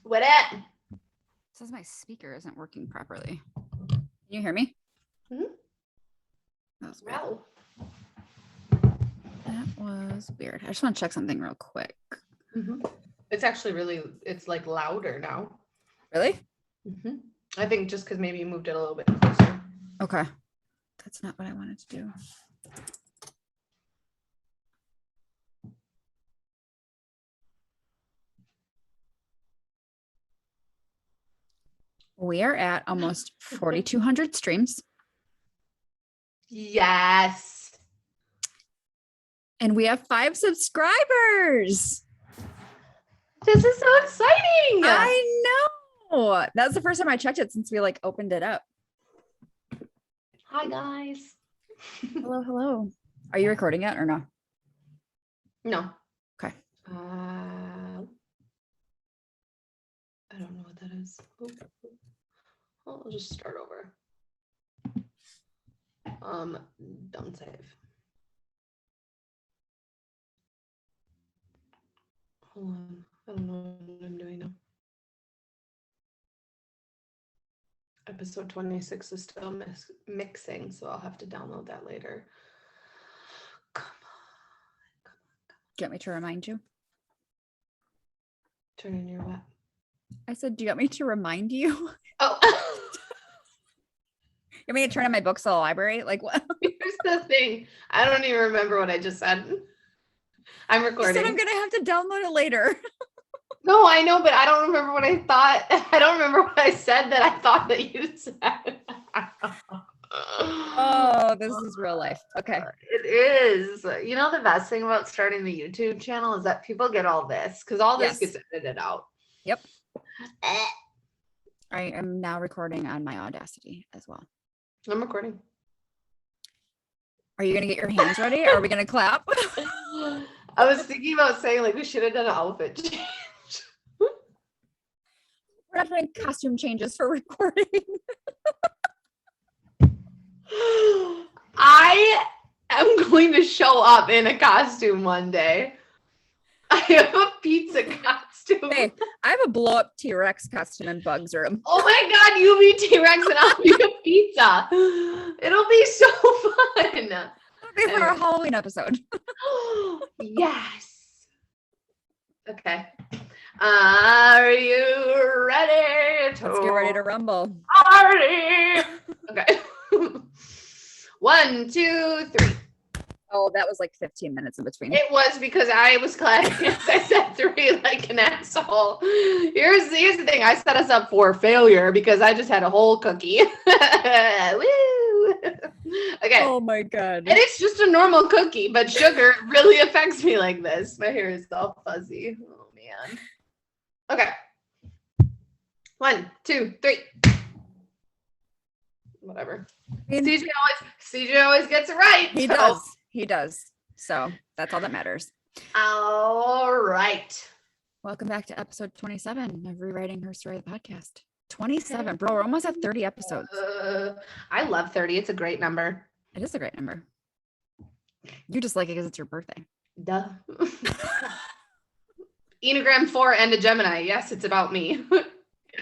What at? It says my speaker isn't working properly. Can you hear me? Mm-hmm. That was weird. Wow. That was weird. I just want to check something real quick. Mm-hmm. It's actually it's like louder now. Really? Mm-hmm. I think just because maybe you moved it a little bit closer. Okay. That's not what I wanted to do. We are at almost 4,200 streams. Yes. And we have 5 subscribers. This is so exciting. I know. That's the first time I checked it since we opened it up. Hi, guys. Hello, hello. Are you recording it or no? No. Okay. I don't know what that is. I'll just start over. Don't save. Hold on. I don't know what I'm doing now. Episode 26 is still mixing, so I'll have to download that later. Come on. Do you want me to remind you? Turn in your what? I said, do you want me to remind you? Oh. You want me to turn on my books at the library? Like what? Here's the thing. I don't even remember what I just said. I'm recording. I said I'm going to have to download it later. No, I know, but I don't remember what I thought. I don't remember what I said that I thought that you said. Oh, this is real life. Okay. It is. You know, the best thing about starting the YouTube channel is that people get all this because all this gets edited out. Yep. I am now recording on my Audacity as well. I'm recording. Are you going to get your hands ready? Or are we going to clap? I was thinking about saying we should have done an outfit change. We're not doing costume changes for recording. I am going to show up in a costume one day. I have a pizza costume. Hey, I have a blow-up T-Rex costume in Bug's room. Oh my God, you be T-Rex and I'll be a pizza. It'll be so fun. It'll be for our Halloween episode. Yes. Okay. Are you ready? Let's get ready to rumble. Party. Okay. 1, 2, 3. Oh, that was 15 minutes in between. It was because I was clapping as I said 3 like an asshole. Here's the thing. I set us up for failure because I just had a whole cookie. Woo. Okay. Oh my God. And it's just a normal cookie, but sugar really affects me like this. My hair is all fuzzy. Oh man. Okay. 1, 2, 3. Whatever. CJ always gets it right. He does. So that's all that matters. All right. Welcome back to episode 27 of Rewriting Her Story, the podcast. 27, bro. We're almost at 30 episodes. I love 30. It's a great number. It is a great number. You just like it because it's your birthday. Duh. Enneagram 4 and a Gemini. Yes, it's about me.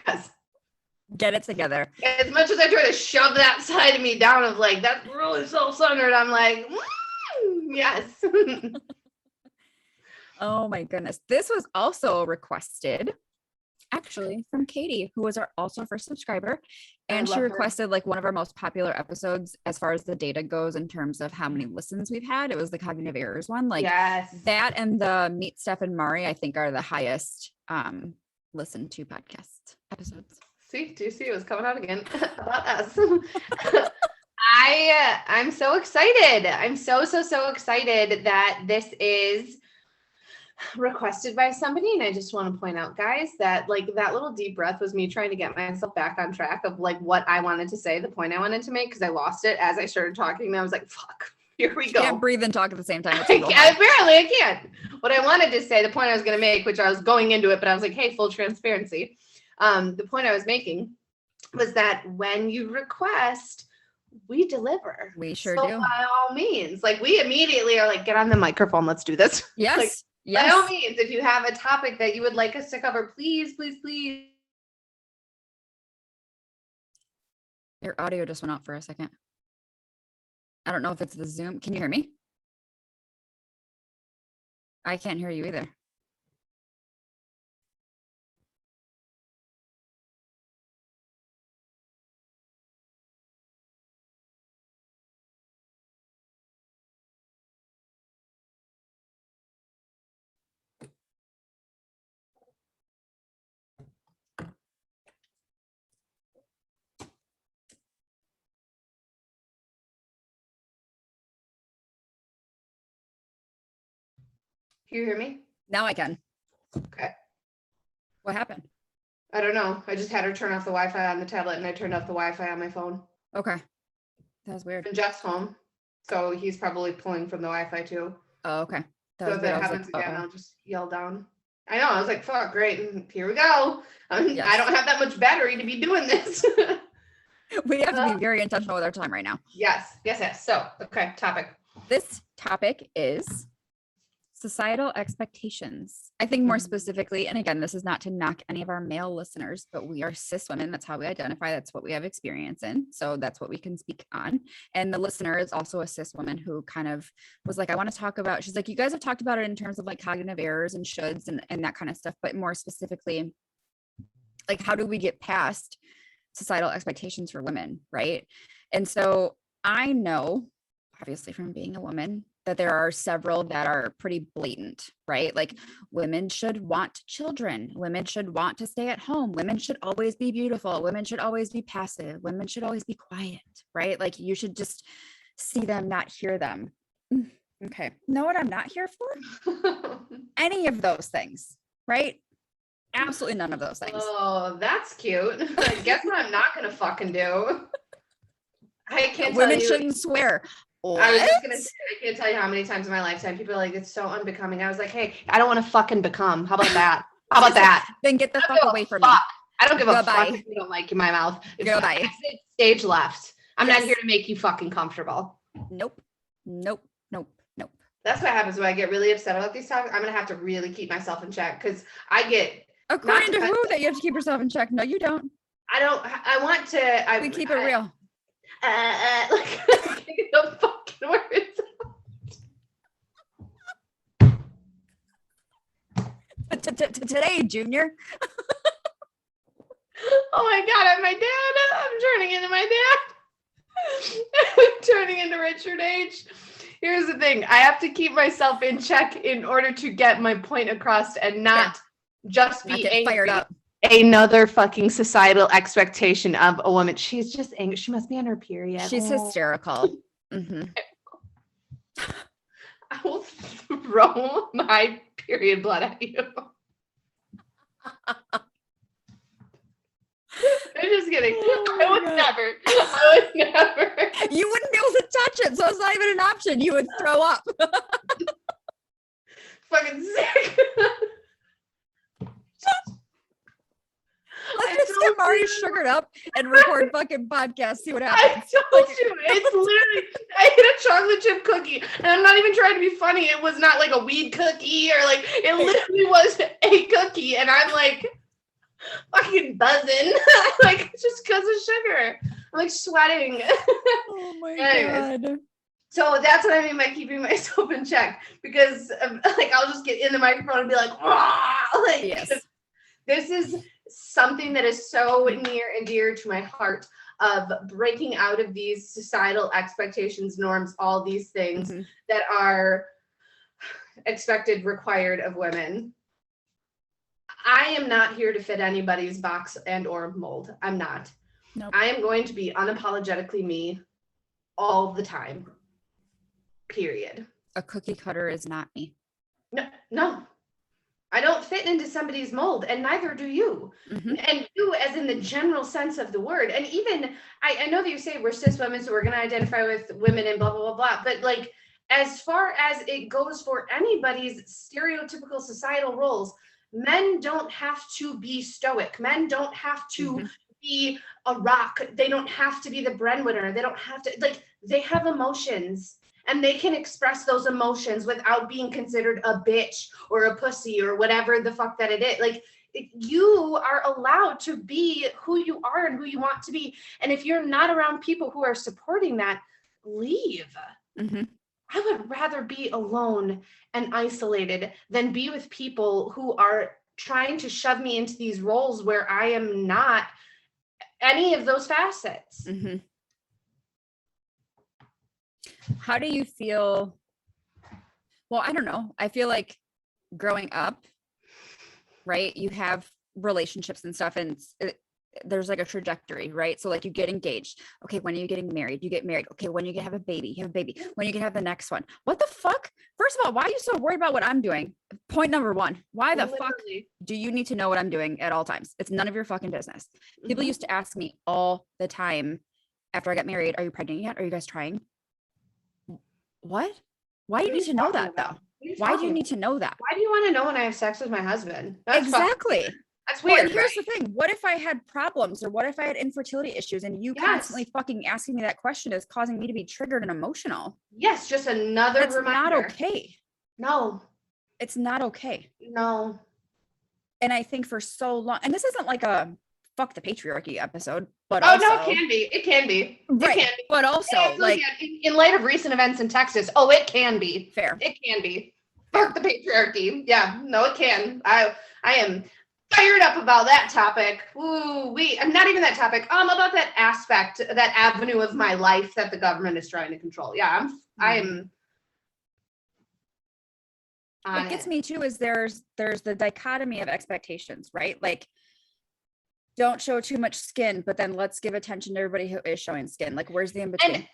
Yes. Get it together. As much as I try to shove that side of me down of that's really self-centered, I'm like, yes. Oh my goodness. This was also requested actually from Katie, who was also our first subscriber. And she requested one of our most popular episodes as far as the data goes in terms of how many listens we've had. It was the cognitive errors one. Yes. That and the Meet Stef and Mari, I think, are the highest listened to podcast episodes. See, do you see it was coming out again about us? I'm so excited. I'm so excited that this is requested by somebody. And I just want to point out, guys, that that little deep breath was me trying to get myself back on track of what I wanted to say, the point I wanted to make, because I lost it as I started talking. And I was like, fuck, here we go. You can't breathe and talk at the same time. Apparently I can't. What I wanted to say, the point I was going to make, which I was going into it, but I was like, hey, full transparency. The point I was making was that when you request, we deliver. We sure do. By all means, we immediately are get on the microphone. Let's do this. Yes. By all Yes. means, if you have a topic that you would like us to cover, please, please, please. Your audio just went out for a second. I don't know if it's the Zoom. Can you hear me? I can't hear you either. Can you hear me? Now I can. Okay. What happened? I don't know. I just had her turn off the Wi-Fi on the tablet and I turned off the Wi-Fi on my phone. Okay. That was weird. And Jeff's home, so he's probably pulling from the Wi-Fi too. Oh, okay. So if that happens again, I'll just yell down. I know. I was like, fuck, great. And here we go. Yes. I don't have that much battery to be doing this. We have to be very intentional with our time right now. Yes. So, okay, topic. This topic is societal expectations. I think more specifically, and again, this is not to knock any of our male listeners, but we are cis women. That's how we identify. That's what we have experience in. So that's what we can speak on. And the listener is also a cis woman who kind of was like, I want to talk about, she's like, you guys have talked about it in terms of like cognitive errors and shoulds and that kind of stuff, but more specifically, like, how do we get past societal expectations for women, right? And so I know, obviously from being a woman, that there are several that are pretty blatant, right? Like women should want children. Women should want to stay at home. Women should always be beautiful. Women should always be passive. Women should always be quiet, right? Like you should just see them, not hear them. Okay. Know what I'm not here for? Any of those things, right? Absolutely none of those things. Oh, that's cute. Guess what I'm not gonna fucking do? I can't Women tell you. shouldn't swear. What? I was just gonna say, I can't tell you how many times in my lifetime people are like, it's so unbecoming. I was like, hey, I don't want to fucking become. How about that? How about that? Then get the fuck away from me. I don't give a Goodbye. fuck if you don't like my mouth. Goodbye. Exit stage left. I'm Yes. not here to make you fucking comfortable. Nope. That's what happens when I get really upset about these topics. I'm gonna have to really keep myself in check because I get. According to who that you have to keep yourself in check? No, you don't. I want to. We keep it real. Like the fucking words. Today, Junior. Oh my God, I'm my dad. I'm turning into my dad. I'm turning into Richard H. Here's the thing. I have to keep myself in check in order to get my point across and not just be Get angry. fired up. Another fucking societal expectation of a woman. She's just angry. She must be on her period. She's hysterical. Mm-hmm. I will throw my period blood at you. I'm just kidding. I would never. You wouldn't be able to touch it, so it's not even an option. You would throw up. Fucking sick. Let's just get Marty sugared up and record fucking podcasts. See what happens. I told you, it's literally, I hit a chocolate chip cookie, and I'm not even trying to be funny. It was not like a weed cookie or like, it literally was a cookie, and I'm like fucking buzzing, like just because of sugar. I'm like sweating. Oh my God. So that's what I mean by keeping myself in check, because like I'll just get in the microphone and be like, like Yes. This is something that is so near and dear to my heart, of breaking out of these societal expectations, norms, all these things that are expected, required of women. I am not here to fit anybody's box and or mold. I'm not. Nope. I am going to be unapologetically me all the time. Period. A cookie cutter is not me. No. I don't fit into somebody's mold, and neither do you. And you, as in the general sense of the word. And even, I know that you say we're cis women, so we're going to identify with women and blah, blah, blah, blah. But like, as far as it goes for anybody's stereotypical societal roles, men don't have to be stoic. Men don't have to be a rock. They don't have to be the breadwinner. They don't have to, like, they have emotions. and they can express those emotions without being considered a bitch or a pussy or whatever the fuck that it is. Like, you are allowed to be who you are and who you want to be. And if you're not around people who are supporting that, leave. Mm-hmm. I would rather be alone and isolated than be with people who are trying to shove me into these roles where I am not any of those facets. Mm-hmm. How do you feel? Well, I don't know. I feel like growing up, right, you have relationships and stuff, and there's like a trajectory, right? So like you get engaged. Okay, when are you getting married? You get married. Okay, when you can have a baby, you have a baby. When you can have the next one. What the fuck? First of all, why are you so worried about what I'm doing? Point number one, why the fuck do you need to know what I'm doing at all times? It's none of your fucking business. People used to ask me all the time after I got married, are you pregnant yet? Are you guys trying? What? Why do you need to know that though? Why do you need to know that? Why do you want to know when I have sex with my husband? Exactly. That's weird. Well, here's the thing. What if I had problems, or what if I had infertility issues, and you constantly fucking asking me that question is causing me to be triggered and emotional? Yes, just another reminder. That's not okay. No. It's not okay. No. And I think for so long, and this isn't like a fuck the patriarchy episode, but no, it can be. It can be. Right. It can be. But also, like, in light of recent events in Texas, it can be. Fair. It can be. Fuck the patriarchy. Yeah, no, it can. I am fired up about that topic. Ooh, I'm not even that topic. About that aspect, that avenue of my life that the government is trying to control. Yeah, I am. What gets me too is there's the dichotomy of expectations, right? Like, don't show too much skin, but then let's give attention to everybody who is showing skin. Like, where's the in between?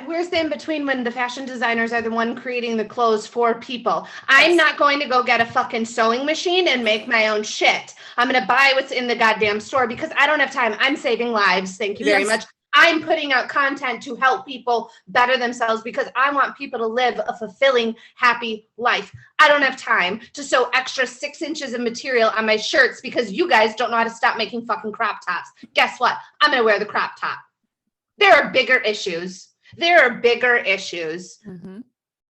Where's the in between when the fashion designers are the one creating the clothes for people? I'm not going to go get a fucking sewing machine and make my own shit. I'm going to buy what's in the goddamn store because I don't have time. I'm saving lives. Thank you very much. I'm putting out content to help people better themselves because I want people to live a fulfilling, happy life. I don't have time to sew extra 6 inches of material on my shirts because you guys don't know how to stop making fucking crop tops. Guess what? I'm going to wear the crop top. There are bigger issues. Mm-hmm.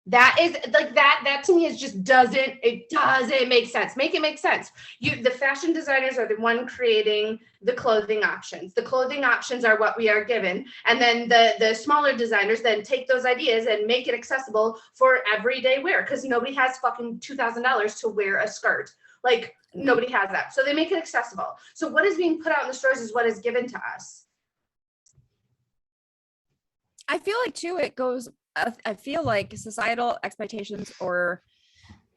That is like that to me is just doesn't make sense. Make it make sense. The fashion designers are the one creating the clothing options. The clothing options are what we are given. And then the smaller designers then take those ideas and make it accessible for everyday wear because nobody has fucking $2,000 to wear a skirt. Like nobody has that. So they make it accessible. So what is being put out in the stores is what is given to us. I feel like too, I feel like societal expectations or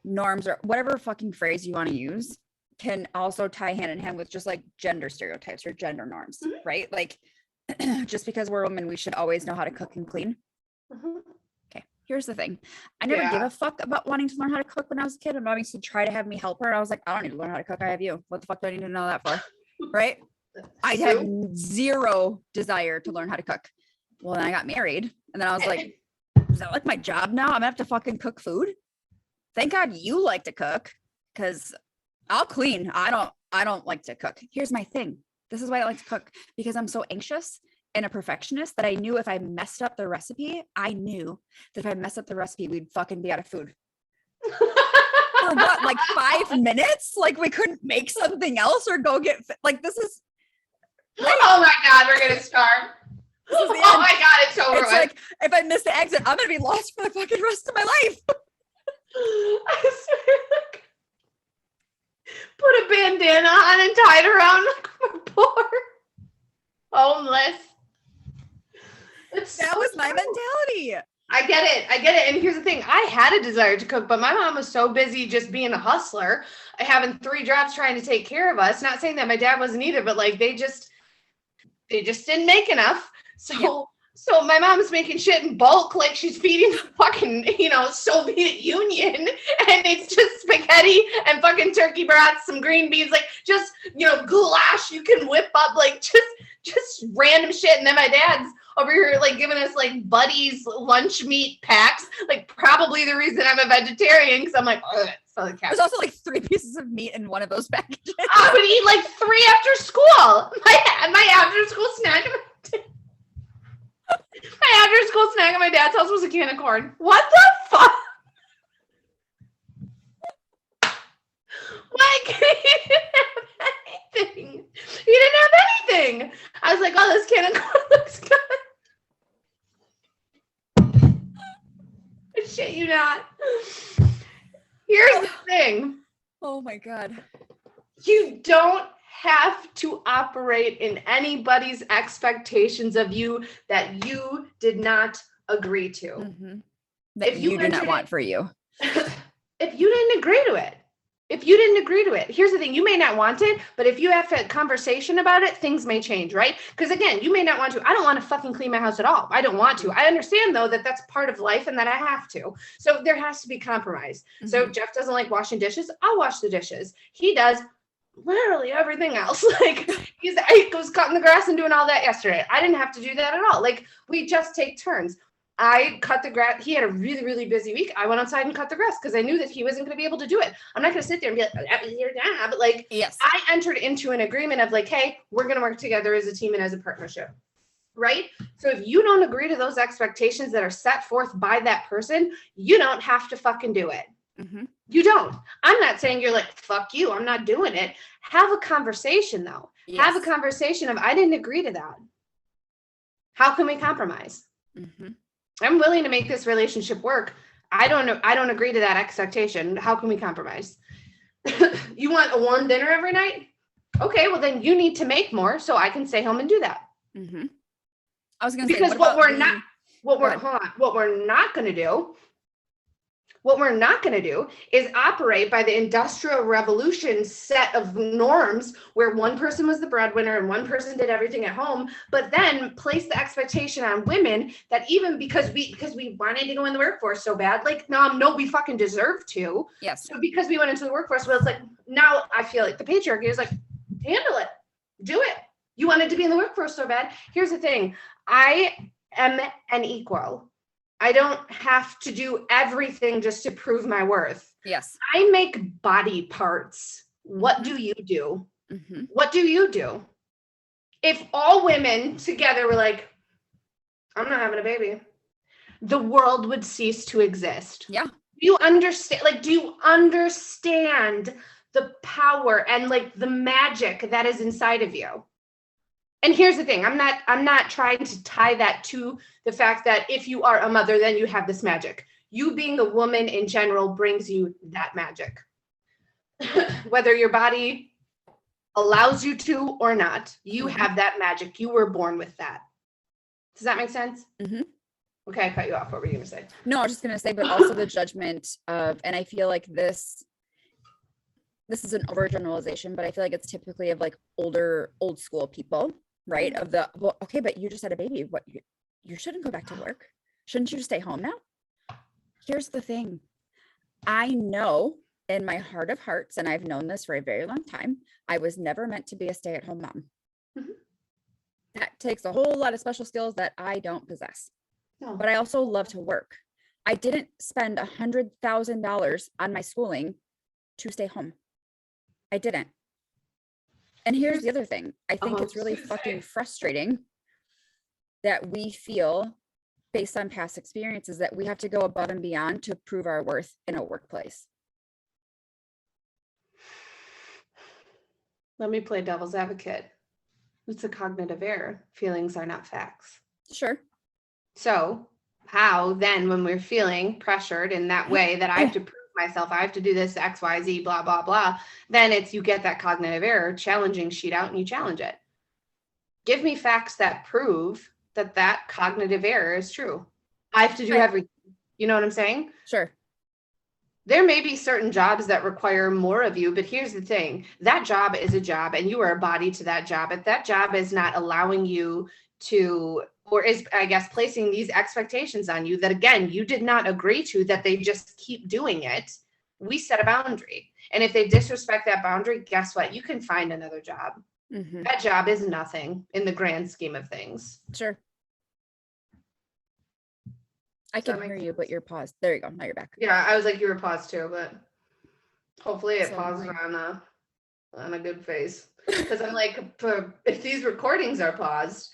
norms or whatever fucking phrase you want to use can also tie hand in hand with just like gender stereotypes or gender norms, right? Like just because we're women, we should always know how to cook and clean. Mm-hmm. Okay, here's the thing. I never gave a fuck about wanting to learn how to cook when I was a kid. And mommy used to try to have me help her. And I was like, I don't need to learn how to cook. I have you. What the fuck do I need to know that for? Right? I had zero desire to learn how to cook. Well, then I got married and then I was like, is that like my job now? I'm gonna have to fucking cook food. Thank God you like to cook because I'll clean. I don't like to cook. Here's my thing. This is why I like to cook because I'm so anxious and a perfectionist that I knew if I messed up the recipe, we'd fucking be out of food. For what, like 5 minutes? Like we couldn't make something else or go get like this is. Right? Oh my God, we're gonna starve. Oh my God, it's over. It's like if I miss the exit, I'm gonna be lost for the fucking rest of my life. I swear, like, put a bandana on and tie it around like my poor homeless. That was my mentality. I get it. And here's the thing. I had a desire to cook, but my mom was so busy just being a hustler, having 3 jobs trying to take care of us. Not saying that my dad wasn't either, but like they just didn't make enough. So my mom's making shit in bulk, like she's feeding the fucking, Soviet Union, and it's just spaghetti and fucking turkey broth, some green beans, like just, goulash you can whip up, like just random shit. And then my dad's over here, like giving us like Buddy's lunch meat packs, like probably the reason I'm a vegetarian, because I'm like, there's also like 3 pieces of meat in one of those packages. I would eat like 3 after school. My after school snack. My after school snack at my dad's house was a can of corn. What the fuck? Like, he didn't have anything. He didn't have anything. I was like, oh, this can of corn looks good. I shit you not. Here's the thing. Oh my God. You don't have to operate in anybody's expectations of you that you did not agree to. Mm-hmm. That you do not want for you. If you didn't agree to it. If you didn't agree to it, here's the thing, you may not want it, but if you have a conversation about it, things may change, right? Because again, you may not want to. I don't want to fucking clean my house at all. I don't want to. I understand though that that's part of life and that I have to. So there has to be compromise. Mm-hmm. So Jeff doesn't like washing dishes. I'll wash the dishes. He does literally everything else. Like he was cutting the grass and doing all that yesterday. I didn't have to do that at all. Like we just take turns. I cut the grass. He had a really, really busy week. I went outside and cut the grass because I knew that he wasn't going to be able to do it. I'm not going to sit there and be like, but like, yes, I entered into an agreement of like, hey, we're going to work together as a team and as a partnership. Right. So if you don't agree to those expectations that are set forth by that person, you don't have to fucking do it. Mm-hmm. You don't. I'm not saying you're like, fuck you, I'm not doing it. Have a conversation though. Yes. Have a conversation of, I didn't agree to that. How can we compromise? Mm-hmm. I'm willing to make this relationship work. I don't agree to that expectation. How can we compromise? You want a warm dinner every night? Okay, well then you need to make more so I can stay home and do that. Mm-hmm. I was going to say, because what we're not going to do is operate by the Industrial Revolution set of norms where one person was the breadwinner and one person did everything at home, but then place the expectation on women that even because we wanted to go in the workforce so bad, like, no, we fucking deserve to. Yes. So because we went into the workforce, well, it's like, now I feel like the patriarchy is like, handle it, do it. You wanted to be in the workforce so bad. Here's the thing. I am an equal. I don't have to do everything just to prove my worth. Yes. I make body parts. What mm-hmm. do you do? Mm-hmm. What do you do? If all women together were like, I'm not having a baby, the world would cease to exist. Yeah. Do you understand? Like, do you understand the power and like the magic that is inside of you? And here's the thing, I'm not trying to tie that to the fact that if you are a mother, then you have this magic. You being a woman in general brings you that magic. Whether your body allows you to or not, you mm-hmm. have that magic. You were born with that. Does that make sense? Mm-hmm. Okay, I cut you off. What were you going to say? No, I was just going to say, but also the judgment of, and I feel like this is an overgeneralization, but I feel like it's typically of like old school people. Right. Of the, well, okay, but you just had a baby. What, you shouldn't go back to work. Shouldn't you stay home now? Here's the thing. I know in my heart of hearts, and I've known this for a very long time, I was never meant to be a stay-at-home mom. Mm-hmm. That takes a whole lot of special skills that I don't possess. No. But I also love to work. I didn't spend $100,000 on my schooling to stay home. I didn't. And here's the other thing. I think it's really fucking frustrating that we feel, based on past experiences, that we have to go above and beyond to prove our worth in a workplace. Let me play devil's advocate. It's a cognitive error. Feelings are not facts. Sure. So how then, when we're feeling pressured in that way that I have to prove myself, I have to do this X, Y, Z, blah, blah, blah, then it's, you get that cognitive error challenging sheet out and you challenge it. Give me facts that prove that cognitive error is true. I have to do everything. You know what I'm saying? Sure. There may be certain jobs that require more of you, but here's the thing. That job is a job and you are a body to that job. If that job is not allowing you to, or is, I guess, placing these expectations on you that, again, you did not agree to, that they just keep doing it, we set a boundary. And if they disrespect that boundary, guess what? You can find another job. Mm-hmm. That job is nothing in the grand scheme of things. Sure. I can hear you, but you're paused. There you go. Now you're back. Yeah, I was like, you were paused too, but hopefully it pauses on a good face. Because I'm like, if these recordings are paused,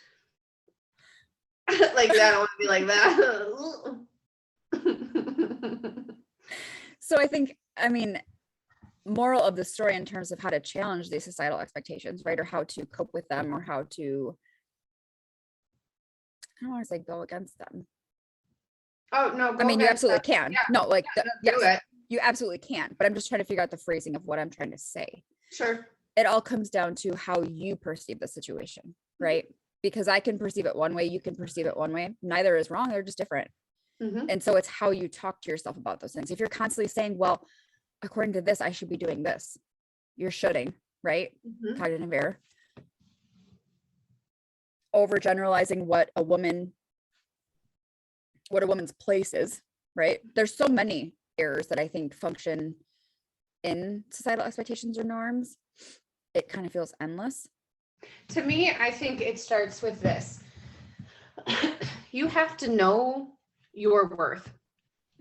Like, I don't want to be like that. So I think, I mean, moral of the story in terms of how to challenge these societal expectations, right? Or how to cope with them, or how to, I don't want to say go against them. Oh, no. I mean, you absolutely can. Yeah. No, like, Yeah, do it. You absolutely can. But I'm just trying to figure out the phrasing of what I'm trying to say. Sure. It all comes down to how you perceive the situation, right? Because I can perceive it one way, you can perceive it one way. Neither is wrong, they're just different. And so it's how you talk to yourself about those things. If you're constantly saying, well, according to this, I should be doing this, you're shoulding, right? Cognitive error. Overgeneralizing what a woman's place is, right? There's so many errors that I think function in societal expectations or norms. It kind of feels endless. To me, I think it starts with this. You have to know your worth.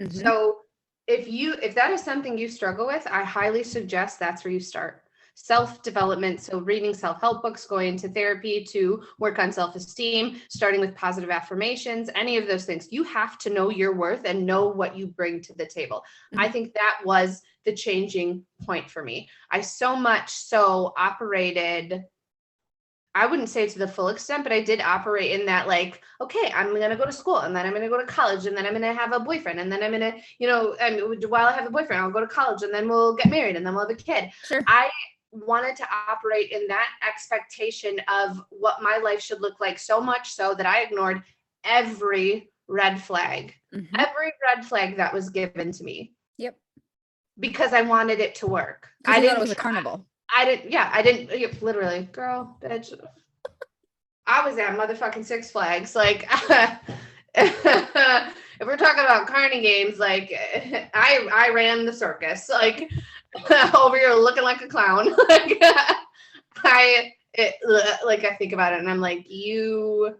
So if that is something you struggle with, I highly suggest that's where you start. Self-development, so reading self-help books, going to therapy to work on self-esteem, starting with positive affirmations, any of those things. You have to know your worth and know what you bring to the table. I think that was the changing point for me. I so much so operated, I wouldn't say to the full extent, but I did operate in that, like, okay, I'm going to go to school, and then I'm going to go to college, and then I'm going to have a boyfriend, and then I'm going to, and while I have a boyfriend, I'll go to college, and then we'll get married, and then we'll have a kid. Sure. I wanted to operate in that expectation of what my life should look like, so much so that I ignored every red flag, every red flag that was given to me. Yep. Because I wanted it to work. I thought it was a carnival. I didn't, literally, girl, bitch. I was at motherfucking Six Flags. Like, if we're talking about carny games, like, I ran the circus. Like, over here looking like a clown. Like, I think about it and I'm like, you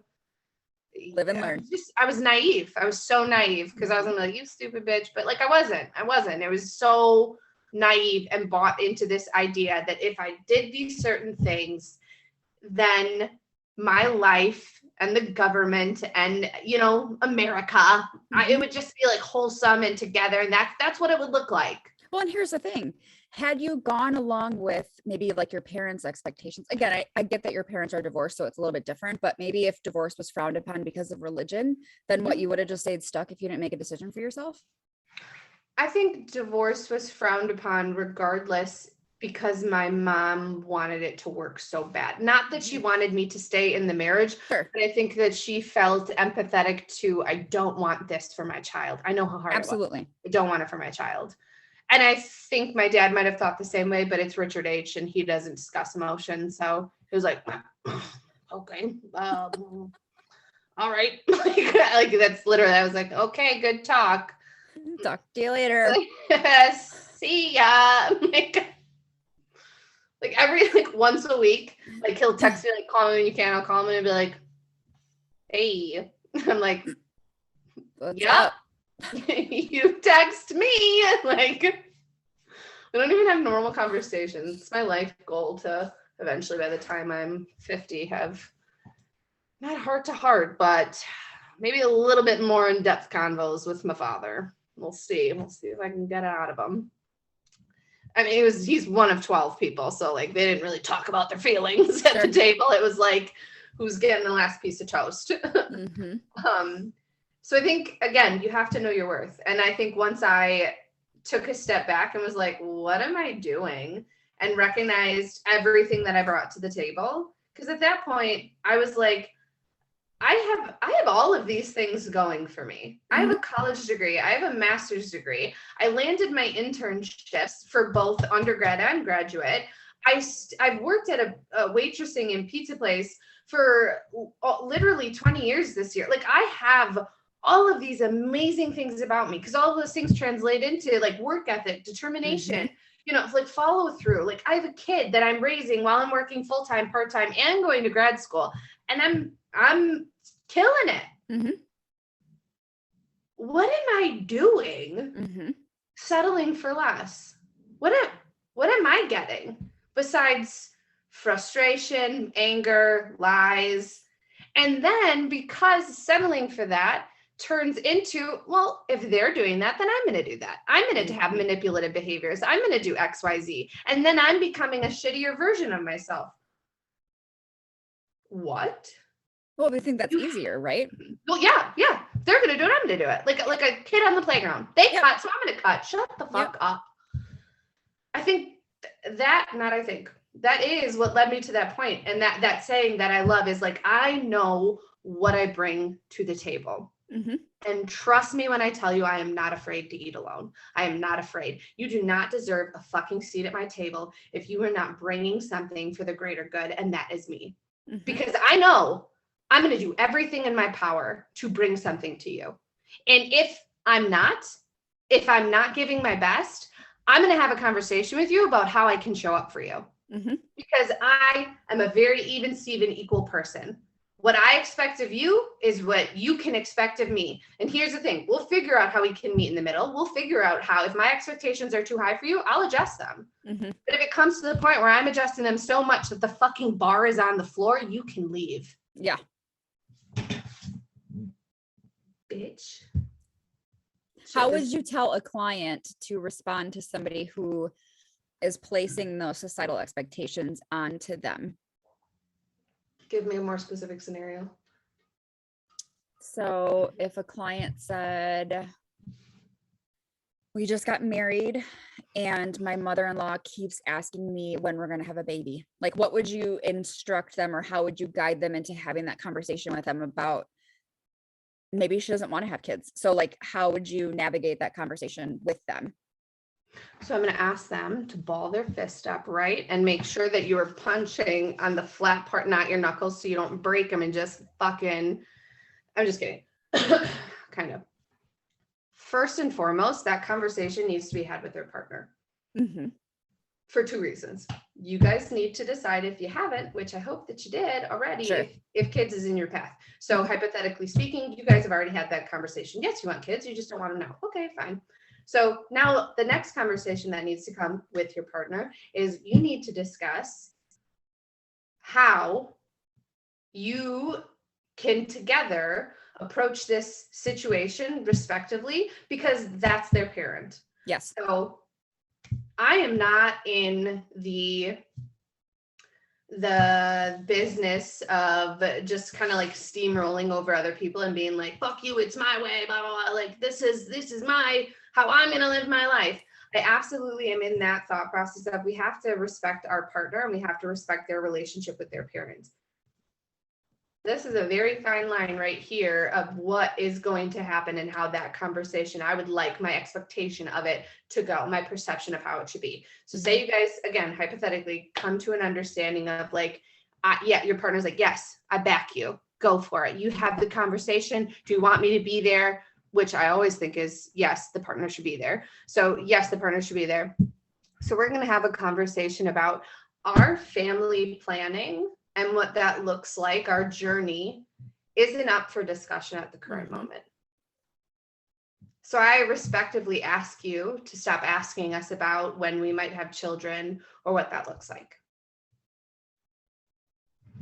live and learn. I was naive. I was so naive because I was gonna be like, you stupid bitch. But like, I wasn't. It was so naive and bought into this idea that if I did these certain things, then my life and the government and, America, it would just be like wholesome and together. And that's what it would look like. Well, and here's the thing. Had you gone along with maybe like your parents' expectations, again, I get that your parents are divorced, so it's a little bit different, but maybe if divorce was frowned upon because of religion, then what, you would have just stayed stuck if you didn't make a decision for yourself? I think divorce was frowned upon regardless because my mom wanted it to work so bad. Not that she wanted me to stay in the marriage, sure, but I think that she felt empathetic to, I don't want this for my child. I know how hard absolutely. it was. I don't want it for my child. And I think my dad might have thought the same way, but it's Richard H. and he doesn't discuss emotion. So he was like, okay, all right. like that's literally, I was like, okay, good talk. Talk to you later. See ya. Like every once a week, like he'll text me, like, call me when you can. I'll call him and be like, hey. I'm like, what's up? You text me. Like, we don't even have normal conversations. It's my life goal to eventually, by the time I'm 50, have not heart to heart, but maybe a little bit more in-depth convos with my father. We'll see if I can get it out of him. I mean, he's one of 12 people, so like they didn't really talk about their feelings at the table. It was like, who's getting the last piece of toast? So I think, again, you have to know your worth. And I think once I took a step back and was like, what am I doing? And recognized everything that I brought to the table. Because at that point, I was like, I have all of these things going for me. I have a college degree. I have a master's degree. I landed my internships for both undergrad and graduate. I've worked at a waitressing and pizza place for literally 20 years this year. Like, I have all of these amazing things about me because all of those things translate into like work ethic, determination, like follow through. Like, I have a kid that I'm raising while I'm working full-time, part-time, and going to grad school. And I'm killing it. What am I doing? Settling for less. What am I getting besides frustration, anger, lies? And then because settling for that turns into, well, if they're doing that, then I'm going to do that. I'm going to have manipulative behaviors. I'm going to do X, Y, Z. And then I'm becoming a shittier version of myself. What? Well, we think that's easier, right? Well, yeah. They're going to do it. I'm going to do it. Like a kid on the playground. They cut, so I'm going to cut. Shut the fuck up. I think that is what led me to that point. And that saying that I love is like, I know what I bring to the table. Mm-hmm. And trust me when I tell you, I am not afraid to eat alone. I am not afraid. You do not deserve a fucking seat at my table if you are not bringing something for the greater good. And that is me. Mm-hmm. Because I know I'm going to do everything in my power to bring something to you. And if I'm not giving my best, I'm going to have a conversation with you about how I can show up for you. Mm-hmm. Because I am a very even, Steven, equal person. What I expect of you is what you can expect of me. And here's the thing. We'll figure out how we can meet in the middle. We'll figure out how, if my expectations are too high for you, I'll adjust them. Mm-hmm. But if it comes to the point where I'm adjusting them so much that the fucking bar is on the floor, you can leave. Yeah. Bitch. How would you tell a client to respond to somebody who is placing those societal expectations onto them? Give me a more specific scenario. So if a client said, we just got married and my mother-in-law keeps asking me when we're going to have a baby, like what would you instruct them, or how would you guide them into having that conversation with them about, maybe she doesn't want to have kids. So like, how would you navigate that conversation with them? So I'm going to ask them to ball their fist up, right? And make sure that you're punching on the flat part, not your knuckles, so you don't break them and just fucking, I'm just kidding. Kind of. First and foremost, that conversation needs to be had with their partner. Mm-hmm. For two reasons. You guys need to decide, if you haven't, which I hope that you did already, sure, if kids is in your path. So hypothetically speaking, you guys have already had that conversation. Yes, you want kids, you just don't want them now. Okay, fine. So now the next conversation that needs to come with your partner is you need to discuss how you can together approach this situation respectively, because that's their parent. Yes. So I am not in the business of just kind of like steamrolling over other people and being like, fuck you, it's my way, blah, blah, blah. Like, this is my, how I'm going to live my life. I absolutely am in that thought process of we have to respect our partner and we have to respect their relationship with their parents. This is a very fine line right here of what is going to happen and how that conversation, I would like my expectation of it to go, my perception of how it should be. So say you guys, again, hypothetically come to an understanding of like, your partner's like, yes, I back you, go for it. You have the conversation. Do you want me to be there? Which I always think is, yes, the partner should be there. So yes, the partner should be there. So we're going to have a conversation about our family planning and what that looks like. Our journey isn't up for discussion at the current moment. So I respectively ask you to stop asking us about when we might have children or what that looks like.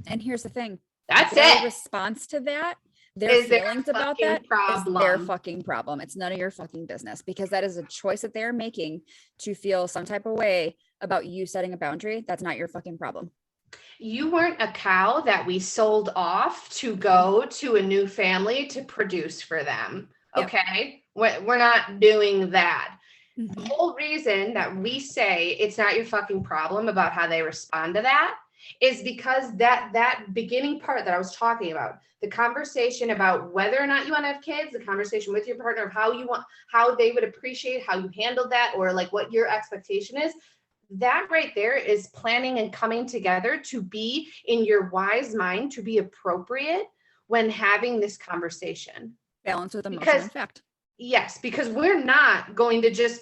And here's the thing. That's their it. Response to that, their feelings about that problem. Is their fucking problem. It's none of your fucking business, because that is a choice that they're making to feel some type of way about you setting a boundary. That's not your fucking problem. You weren't a cow that we sold off to go to a new family to produce for them. Okay. Yep. We're not doing that. Mm-hmm. The whole reason that we say it's not your fucking problem about how they respond to that is because that beginning part that I was talking about, the conversation about whether or not you want to have kids, the conversation with your partner of how they would appreciate how you handled that, or like what your expectation is. That right there is planning and coming together to be in your wise mind, to be appropriate when having this conversation. Balance with emotion and fact. Yes, because we're not going to just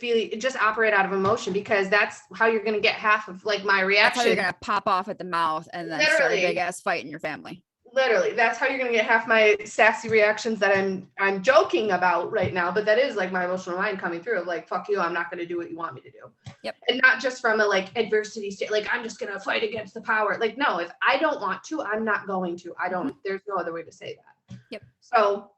operate out of emotion, because that's how you're going to get half of like my reaction. That's how you're going to pop off at the mouth and then start a big ass fight in your family. Literally, that's how you're gonna get half my sassy reactions that I'm joking about right now, but that is like my emotional mind coming through of like, fuck you, I'm not gonna do what you want me to do. Yep. And not just from a like adversity state, like I'm just gonna fight against the power. Like, no, if I don't want to, I'm not going to. I don't, there's no other way to say that. Yep. So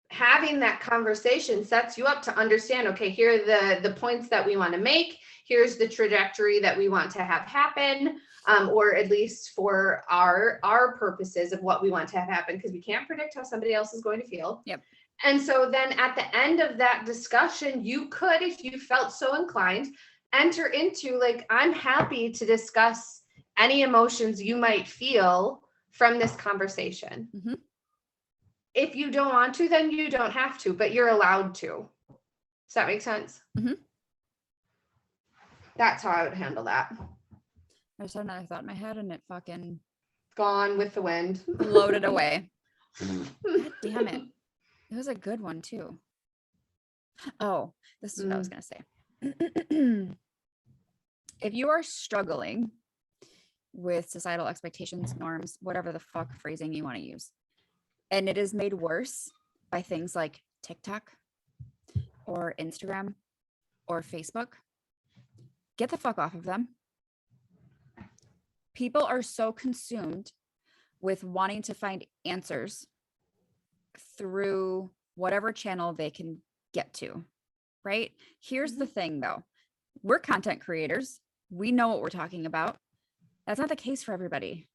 having that conversation sets you up to understand, okay, here are the points that we want to make. Here's the trajectory that we want to have happen. Or at least for our purposes of what we want to have happen, because we can't predict how somebody else is going to feel. Yep. And so then at the end of that discussion, you could, if you felt so inclined, enter into like, I'm happy to discuss any emotions you might feel from this conversation. Mm-hmm. If you don't want to, then you don't have to, but you're allowed to. Does that make sense? Mm-hmm. That's how I would handle that. I just had another thought in my head and it fucking gone with the wind. Floated away. God damn it. It was a good one too. Oh, this is what I was going to say. If you are struggling with societal expectations, norms, whatever the fuck phrasing you want to use, and it is made worse by things like TikTok or Instagram or Facebook, get the fuck off of them. People are so consumed with wanting to find answers through whatever channel they can get to, right? Here's the thing though. We're content creators. We know what we're talking about. That's not the case for everybody.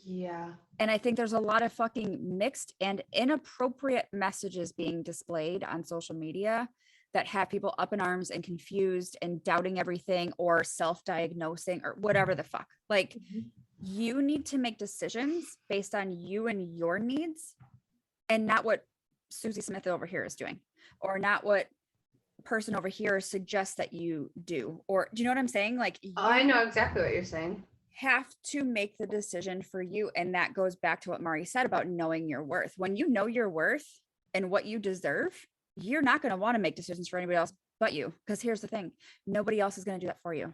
Yeah. And I think there's a lot of fucking mixed and inappropriate messages being displayed on social media that have people up in arms and confused and doubting everything or self-diagnosing or whatever the fuck. Like, you need to make decisions based on you and your needs and not what Susie Smith over here is doing, or not what person over here suggests that you do. Or do you know what I'm saying? Like, I know exactly what you're saying. Have to make the decision for you. And that goes back to what Mari said about knowing your worth. When you know your worth and what you deserve, you're not going to want to make decisions for anybody else but you. Because here's the thing, nobody else is going to do that for you.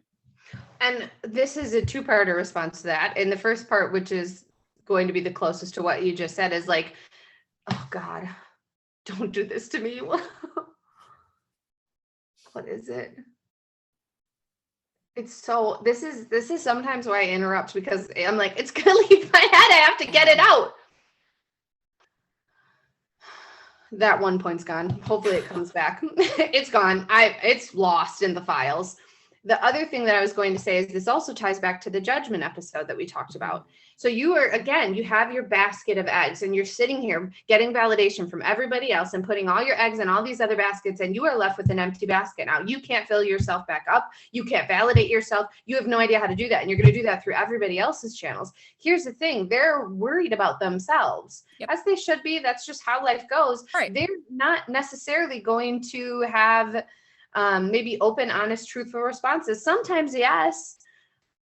And this is a two-parter response to that. And the first part, which is going to be the closest to what you just said, is like, oh God, don't do this to me. What is it? It's so, this is sometimes why I interrupt, because I'm like, it's going to leave my head. I have to get it out. That one point's gone. Hopefully it comes back. It's gone. It's lost in the files. The other thing that I was going to say is this also ties back to the judgment episode that we talked about. So you are, again, you have your basket of eggs and you're sitting here getting validation from everybody else and putting all your eggs in all these other baskets, and you are left with an empty basket. Now you can't fill yourself back up. You can't validate yourself. You have no idea how to do that. And you're going to do that through everybody else's channels. Here's the thing. They're worried about themselves, as they should be. That's just how life goes. Right. They're not necessarily going to have maybe open, honest, truthful responses. Sometimes, yes.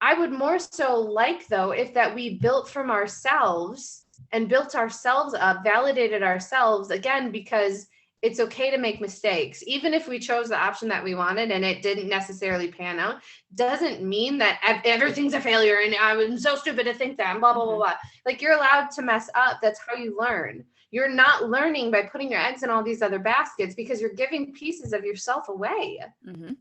I would more so like, though, if that we built from ourselves and built ourselves up, validated ourselves, again, because it's okay to make mistakes. Even if we chose the option that we wanted and it didn't necessarily pan out, doesn't mean that everything's a failure and I'm so stupid to think that, and blah, blah, blah, blah. Like, you're allowed to mess up. That's how you learn. You're not learning by putting your eggs in all these other baskets, because you're giving pieces of yourself away. Mm-hmm.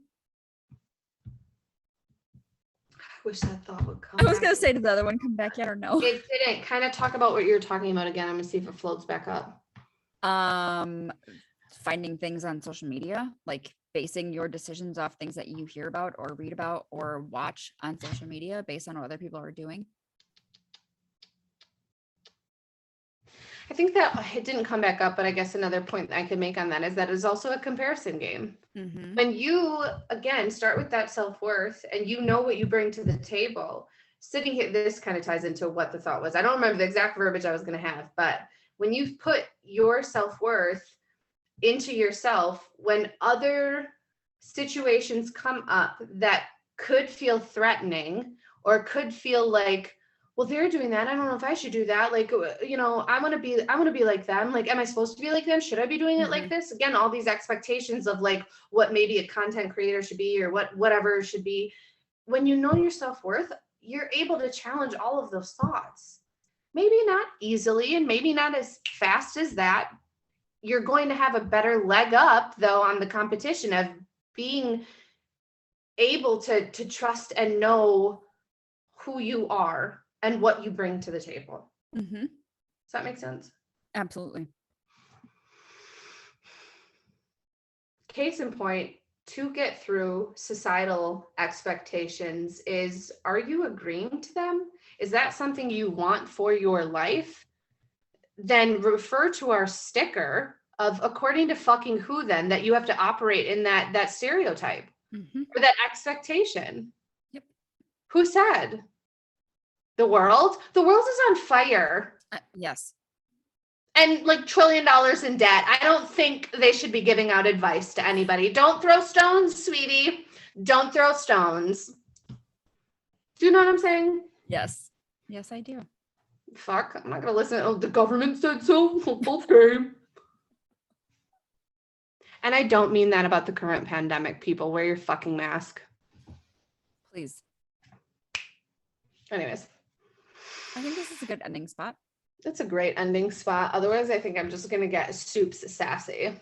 I wish that thought would come. I was going to say, did the other one come back yet or no? It didn't. Kind of talk about what you're talking about again. I'm going to see if it floats back up. Finding things on social media, like basing your decisions off things that you hear about or read about or watch on social media based on what other people are doing. I think that it didn't come back up, but I guess another point that I could make on that is that it's also a comparison game. Mm-hmm. When you, again, start with that self-worth and you know what you bring to the table, sitting here, this kind of ties into what the thought was. I don't remember the exact verbiage I was going to have, but when you put your self-worth into yourself, when other situations come up that could feel threatening or could feel like, well, they're doing that, I don't know if I should do that. Like, you know, I want to be like them. Like, am I supposed to be like them? Should I be doing it like this? Again, all these expectations of like what maybe a content creator should be or whatever should be. When you know your self-worth, you're able to challenge all of those thoughts. maybe not easily and maybe not as fast as that. You're going to have a better leg up, though, on the competition of being able to trust and know who you are and what you bring to the table. Mm-hmm. Does that make sense? Absolutely. Case in point, to get through societal expectations is, are you agreeing to them? Is that something you want for your life? Then refer to our sticker of according to fucking who, then, that you have to operate in that stereotype or that expectation. Yep. Who said? The world? The world is on fire. Yes. And like $1 trillion in debt. I don't think they should be giving out advice to anybody. Don't throw stones, sweetie. Don't throw stones. Do you know what I'm saying? Yes. Yes, I do. Fuck, I'm not gonna listen. Oh, the government said so. Okay. And I don't mean that about the current pandemic, people. Wear your fucking mask. Please. Anyways. I think this is a good ending spot. It's a great ending spot. Otherwise, I think I'm just gonna get soups sassy.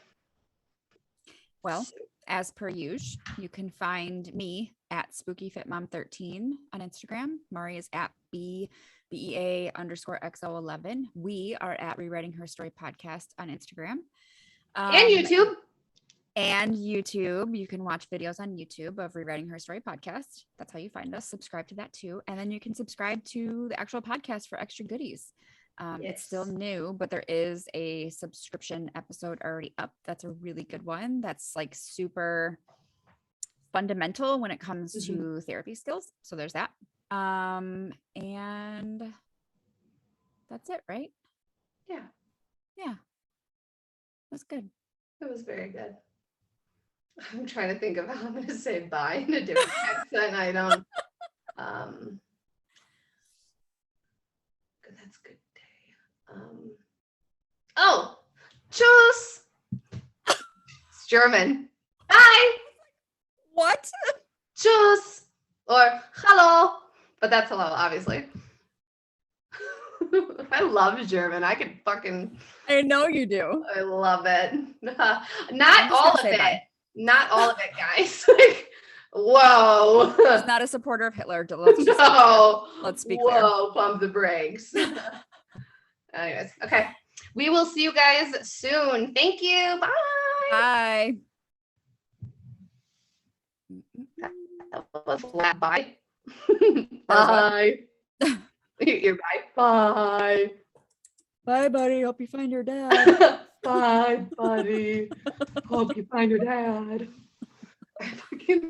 Well, as per usual, you can find me at SpookyFitMom13 on Instagram. Mari is at BEA_XO11. We are at Rewriting Her Story Podcast on Instagram. And YouTube. And YouTube. You can watch videos on YouTube of Rewriting Her Story Podcast. That's how you find us. Subscribe to that too. And then you can subscribe to the actual podcast for extra goodies. It's still new, but there is a subscription episode already up. That's a really good one. That's like super fundamental when it comes to therapy skills. So there's that. And that's it, right? Yeah. Yeah. That's good. It was very good. I'm trying to think of how I'm going to say bye in a different accent. I don't. That's good day. Oh, tschüss. It's German. Bye. What? Tschüss. Or hello. But that's hello, obviously. I love German. I could fucking. I know you do. I love it. Not all of it. Bye. Not all of it, guys. Like, whoa. He's not a supporter of Hitler. Let's be clear. Whoa, pump the brakes. Anyways, okay. We will see you guys soon. Thank you. Bye. Bye. That was flat. Bye. Bye. You're bye. Bye. Bye, buddy. Hope you find your dad. Bye, buddy. Hope you find your dad. I fucking